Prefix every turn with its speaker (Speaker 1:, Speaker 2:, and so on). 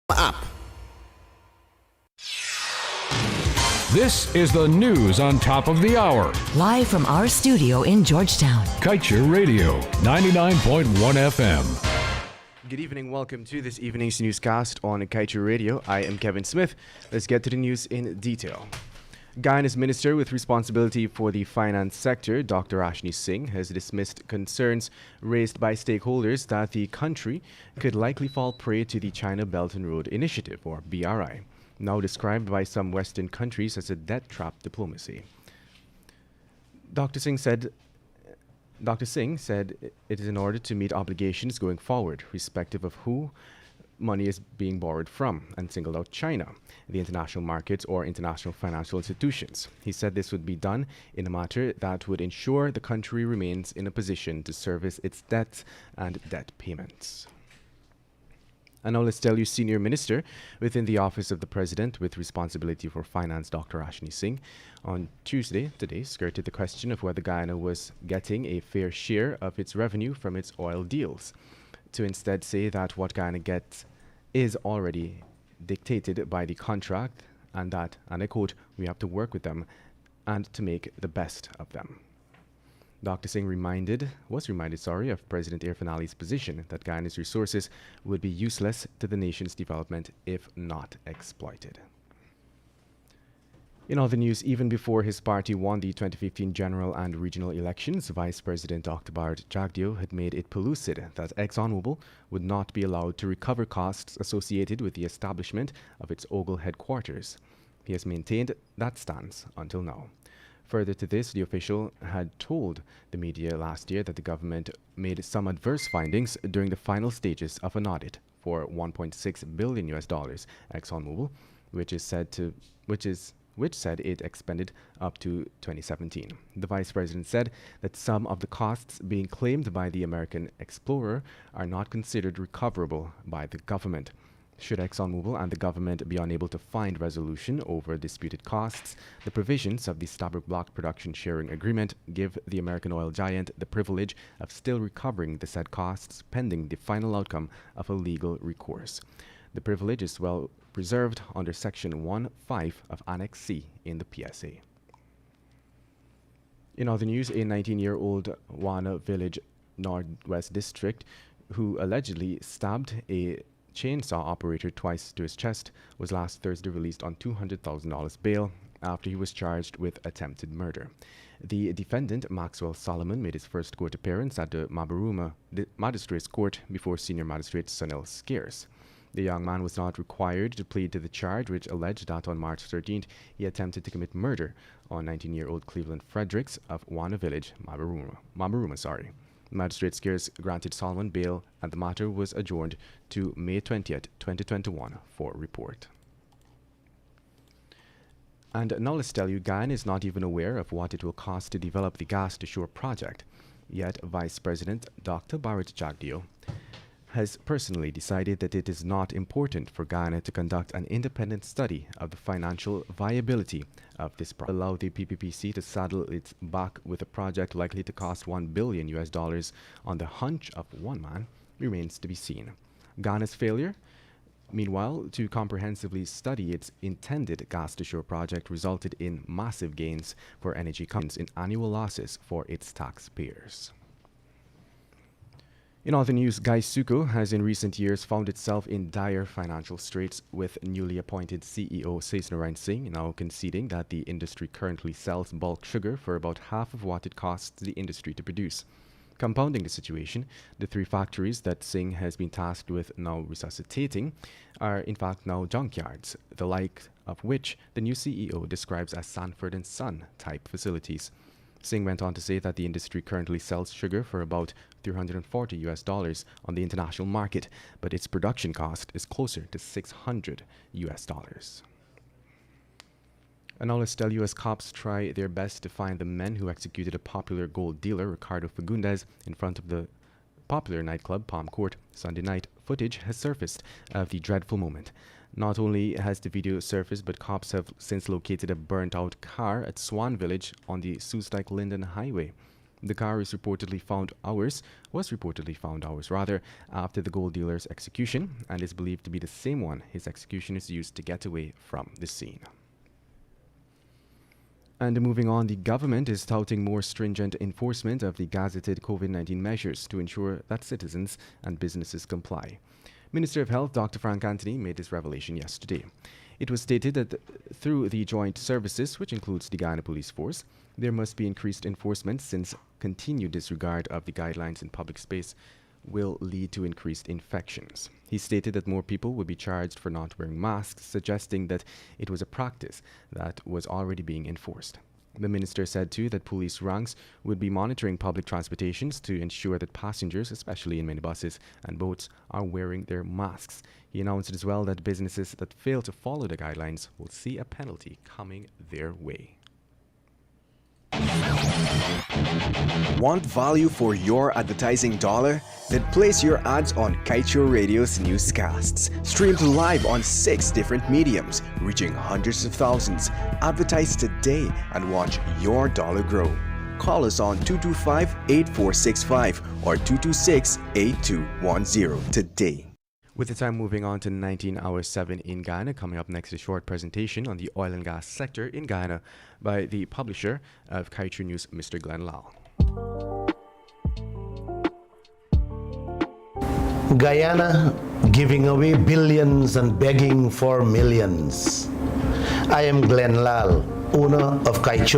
Speaker 1: app.
Speaker 2: This is the news on top of the hour.
Speaker 3: Live from our studio in Georgetown.
Speaker 2: Kaiser Radio, 99.1 FM.
Speaker 4: Good evening. Welcome to this evening's newscast on Kaiser Radio. I am Kevin Smith. Let's get to the news in detail. Guyana's Minister with responsibility for the finance sector, Dr. Rashni Singh, has dismissed concerns raised by stakeholders that the country could likely fall prey to the China Belt and Road Initiative, or BRI, now described by some Western countries as a debt trap diplomacy. Dr. Singh said it is in order to meet obligations going forward, respective of who money is being borrowed from, and singled out China, the international markets or international financial institutions. He said this would be done in a manner that would ensure the country remains in a position to service its debts and debt payments. And now let's tell you, Senior Minister within the Office of the President with responsibility for finance, Dr. Rashni Singh, on Tuesday today skirted the question of whether Guyana was getting a fair share of its revenue from its oil deals, to instead say that what Guyana gets is already dictated by the contract and that, and I quote, we have to work with them and to make the best of them. Dr. Singh was reminded of President Irfan Ali's position that Guyana's resources would be useless to the nation's development if not exploited. In other news, even before his party won the 2015 general and regional elections, Vice President Dr. Bharat Jagdeo had made it pellucid that ExxonMobil would not be allowed to recover costs associated with the establishment of its Ogle headquarters. He has maintained that stance until now. Further to this, the official had told the media last year that the government made some adverse findings during the final stages of an audit for $1.6 billion ExxonMobil, which said it expended up to 2017. The vice president said that some of the costs being claimed by the American explorer are not considered recoverable by the government. Should ExxonMobil and the government be unable to find resolution over disputed costs, the provisions of the Stabroek Block Production Sharing Agreement give the American oil giant the privilege of still recovering the said costs pending the final outcome of a legal recourse. The privilege is well preserved under Section 1.5 of Annex C in the PSA. In other news, a 19-year-old Wana Village, Northwest District, who allegedly stabbed a chainsaw operator twice to his chest, was last Thursday released on $200,000 bail after he was charged with attempted murder. The defendant, Maxwell Solomon, made his first court appearance at the Mabaruma Magistrates Court before Senior Magistrate Sunil Scarce. The young man was not required to plead to the charge, which alleged that on March 13th he attempted to commit murder on 19-year-old Cleveland Fredericks of Wana Village, Mabaruma. Magistrate Scarce granted Solomon bail, and the matter was adjourned to May 20th, 2021 for report. And now let's tell you, Guyana is not even aware of what it will cost to develop the Gas to Shore project. Yet Vice President Dr. Bharat Jagdeo has personally decided that it is not important for Guyana to conduct an independent study of the financial viability of this project. Allow the PPPC to saddle its back with a project likely to cost $1 billion on the hunch of one man remains to be seen. Ghana's failure, meanwhile, to comprehensively study its intended Gas to Shore project resulted in massive gains for energy companies in annual losses for its taxpayers. In other news, Gaisuco has in recent years found itself in dire financial straits, with newly appointed CEO Sesnarayan Singh now conceding that the industry currently sells bulk sugar for about half of what it costs the industry to produce. Compounding the situation, the three factories that Singh has been tasked with now resuscitating are in fact now junkyards, the like of which the new CEO describes as Sanford and Son type facilities. Singh went on to say that the industry currently sells sugar for about $340 on the international market, but its production cost is closer to $600. And now let's tell you, as cops try their best to find the men who executed a popular gold dealer, Ricardo Fagundes, in front of the popular nightclub Palm Court Sunday night, footage has surfaced of the dreadful moment. Not only has the video surfaced, but cops have since located a burnt-out car at Swan Village on the Soestdijk-Linden Highway. The car was reportedly found hours after the gold dealer's execution, and is believed to be the same one his executioners used to get away from the scene. And moving on, the government is touting more stringent enforcement of the gazetted COVID-19 measures to ensure that citizens and businesses comply. Minister of Health Dr. Frank Anthony made this revelation yesterday. It was stated that through the joint services, which includes the Guyana Police Force, there must be increased enforcement since continued disregard of the guidelines in public space will lead to increased infections. He stated that more people would be charged for not wearing masks, suggesting that it was a practice that was already being enforced. The minister said too that police ranks would be monitoring public transportations to ensure that passengers, especially in minibuses and boats, are wearing their masks. He announced as well that businesses that fail to follow the guidelines will see a penalty coming their way.
Speaker 1: Want value for your advertising dollar? Then place your ads on Kaito Radio's newscasts. Streamed live on 6 different mediums, reaching hundreds of thousands. Advertise today and watch your dollar grow. Call us on 225-8465 or 226-8210 today.
Speaker 4: With the time moving on to 19 hours 7 in Guyana, coming up next is a short presentation on the oil and gas sector in Guyana by the publisher of Kaito News, Mr. Glenn Lal.
Speaker 5: Guyana giving away billions and begging for millions. I am Glenn Lal, owner of Kaito